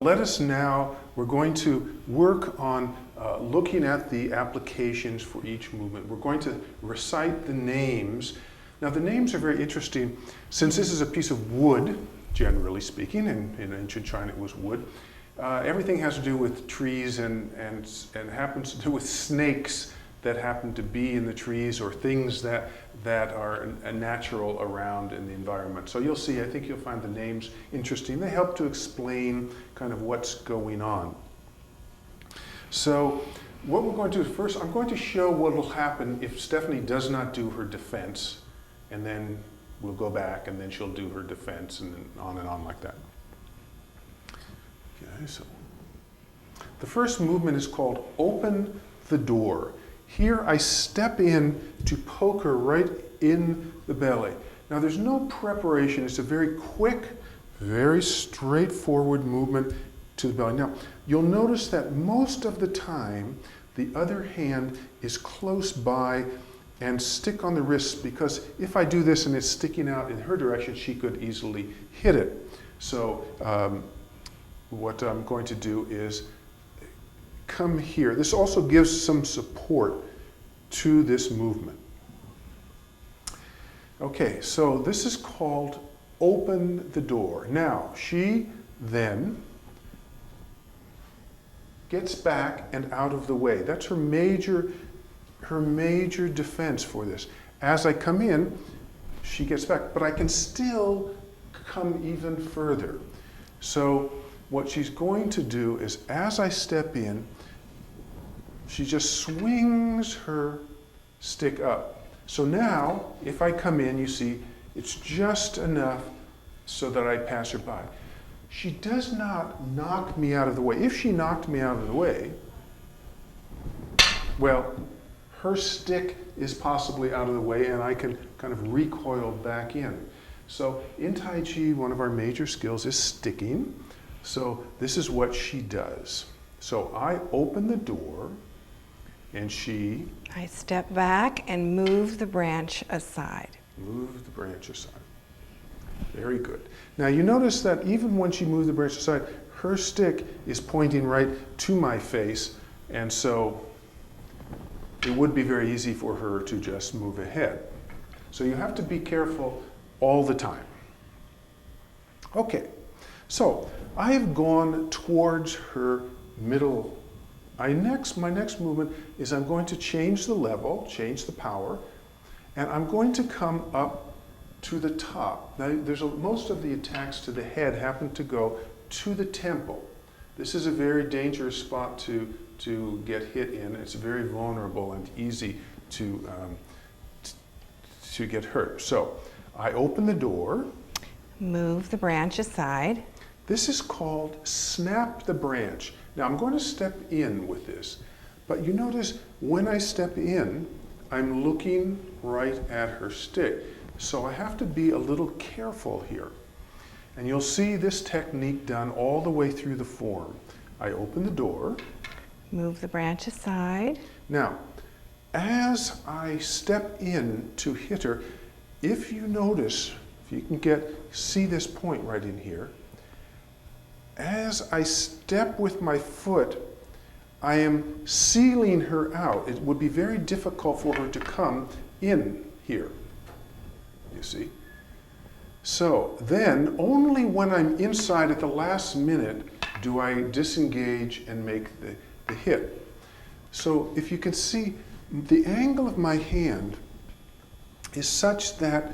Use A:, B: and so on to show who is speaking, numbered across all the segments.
A: Let us now, we're going to work on looking at the applications for each movement. We're going to recite the names. Now the names are very interesting. Since this is a piece of wood, generally speaking, and in ancient China it was wood, everything has to do with trees and happens to do with snakes that happen to be in the trees or things that are natural around in the environment. So you'll see, I think you'll find the names interesting. They help to explain kind of what's going on. So what we're going to do first, I'm going to show what will happen if Stephanie does not do her defense, and then we'll go back and then she'll do her defense and then on and on like that. Okay, so the first movement is called Open the Door. Here I step in to poke her right in the belly. Now there's no preparation. It's a very quick, very straightforward movement to the belly. Now you'll notice that most of the time the other hand is close by and stick on the wrist, because if I do this and it's sticking out in her direction, she could easily hit it. So what I'm going to do is come here. This also gives some support to this movement. Okay, so this is called Open the Door. Now, she then gets back and out of the way. That's her major defense for this. As I come in, she gets back, but I can still come even further. So what she's going to do is, as I step in, she just swings her stick up. So now, if I come in, you see, it's just enough so that I pass her by. She does not knock me out of the way. If she knocked me out of the way, well, her stick is possibly out of the way and I can kind of recoil back in. So in Tai Chi, one of our major skills is sticking. So this is what she does. So I open the door, and I
B: step back and move the branch aside.
A: Move the branch aside. Very good. Now you notice that even when she moves the branch aside, her stick is pointing right to my face, and so it would be very easy for her to just move ahead. So you have to be careful all the time. Okay, so I have gone towards her middle. My next movement is I'm going to change the level, change the power, and I'm going to come up to the top. Now, most of the attacks to the head happen to go to the temple. This is a very dangerous spot to get hit in. It's very vulnerable and easy to get hurt. So I open the door.
B: Move the branch aside.
A: This is called snap the branch. Now I'm going to step in with this, but you notice when I step in, I'm looking right at her stick. So I have to be a little careful here. And you'll see this technique done all the way through the form. I open the door.
B: Move the branch aside.
A: Now, as I step in to hit her, if you notice, if you can see this point right in here, as I step with my foot, I am sealing her out. It would be very difficult for her to come in here, you see. So then, only when I'm inside at the last minute do I disengage and make the hit. So if you can see, the angle of my hand is such that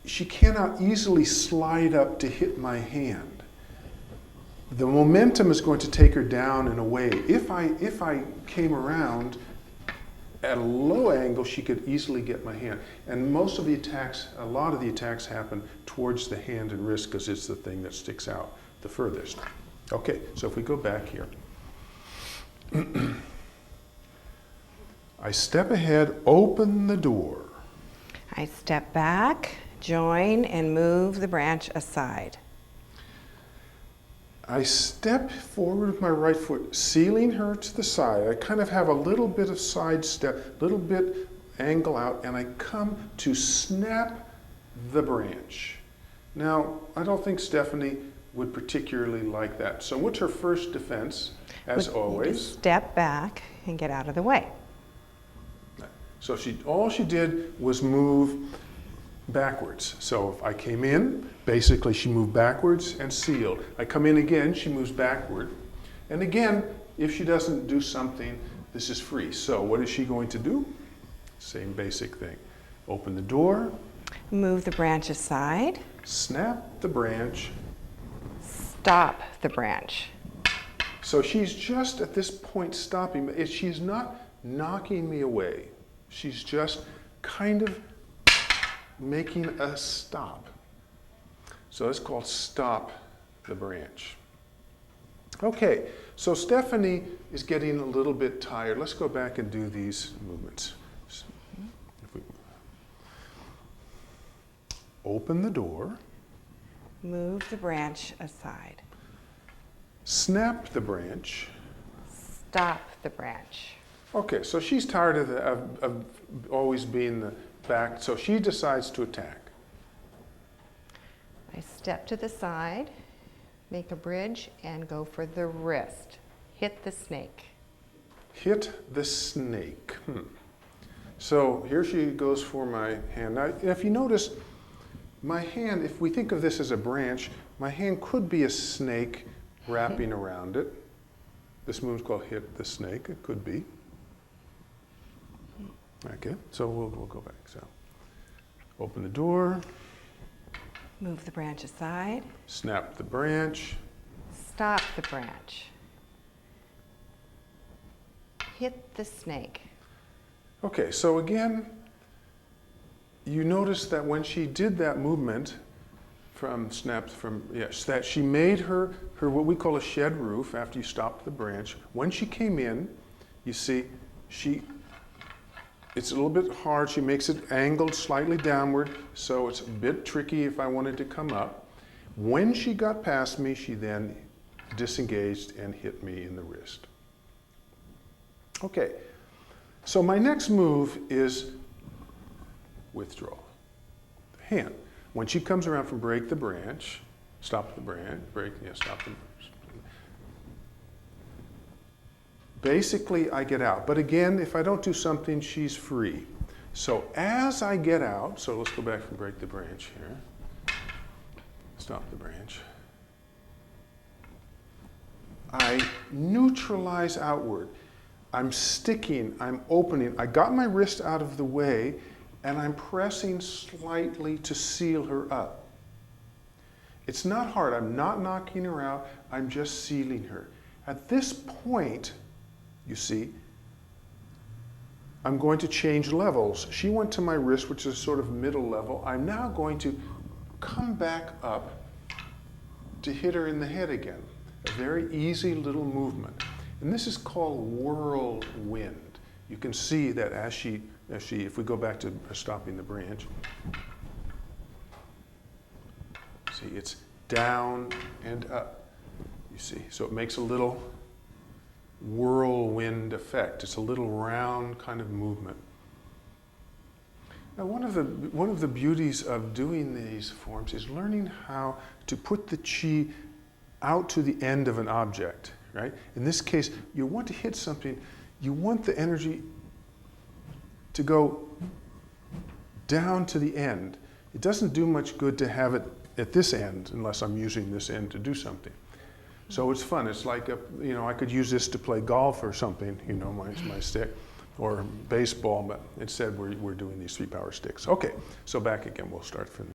A: she cannot easily slide up to hit my hand. The momentum is going to take her down and away. If I came around at a low angle, she could easily get my hand. And most of the attacks, a lot of the attacks happen towards the hand and wrist because it's the thing that sticks out the furthest. Okay, so if we go back here. I step ahead, open the door.
B: I step back, join, and move the branch aside.
A: I step forward with my right foot, sealing her to the side. I kind of have a little bit of side step, little bit angle out, and I come to snap the branch. Now, I don't think Stephanie would particularly like that. So what's her first defense, as
B: You
A: always?
B: just step back and get out of the way.
A: So all she did was move backwards. So if I came in, basically she moved backwards and sealed. I come in again, she moves backward. And again, if she doesn't do something, this is free. So what is she going to do? Same basic thing. Open the door.
B: Move the branch aside.
A: Snap the branch.
B: Stop the branch.
A: So she's just at this point stopping. She's not knocking me away. She's just kind of making a stop. So it's called stop the branch. Okay, so Stephanie is getting a little bit tired. Let's go back and do these movements. If we open the door.
B: Move the branch aside.
A: Snap the branch.
B: Stop the branch.
A: Okay, so she's tired of always being the back, so she decides to attack.
B: I step to the side, make a bridge, and go for the wrist. Hit the snake.
A: Hit the snake. So here she goes for my hand. Now, if you notice, my hand, if we think of this as a branch, my hand could be a snake wrapping around it. This move's called hit the snake. It could be. Okay, so we'll go back. So open the door.
B: Move the branch aside.
A: Snap the branch.
B: Stop the branch. Hit the snake.
A: Okay, so again, you notice that when she did that movement that she made her what we call a shed roof after you stopped the branch. When she came in, you see, it's a little bit hard. She makes it angled slightly downward, so it's a bit tricky if I wanted to come up. When she got past me, she then disengaged and hit me in the wrist. Okay, so my next move is withdraw the hand. When she comes around from break the branch, stop the branch, stop the branch. Basically, I get out. But again, if I don't do something, she's free. So as I get out, so let's go back from break the branch here. Stop the branch. I neutralize outward. I'm sticking, I'm opening. I got my wrist out of the way, and I'm pressing slightly to seal her up. It's not hard. I'm not knocking her out. I'm just sealing her. At this point, you see, I'm going to change levels. She went to my wrist, which is sort of middle level. I'm now going to come back up to hit her in the head again. A very easy little movement. And this is called whirlwind. You can see that if we go back to stopping the branch, see, it's down and up, you see. So it makes a little whirlwind effect. It's a little round kind of movement. Now, one of the beauties of doing these forms is learning how to put the chi out to the end of an object, right? In this case, you want to hit something, you want the energy to go down to the end. It doesn't do much good to have it at this end unless I'm using this end to do something. So it's fun. It's like, I could use this to play golf or something, my stick, or baseball, but instead we're doing these 3-power sticks. Okay, so back again, we'll start from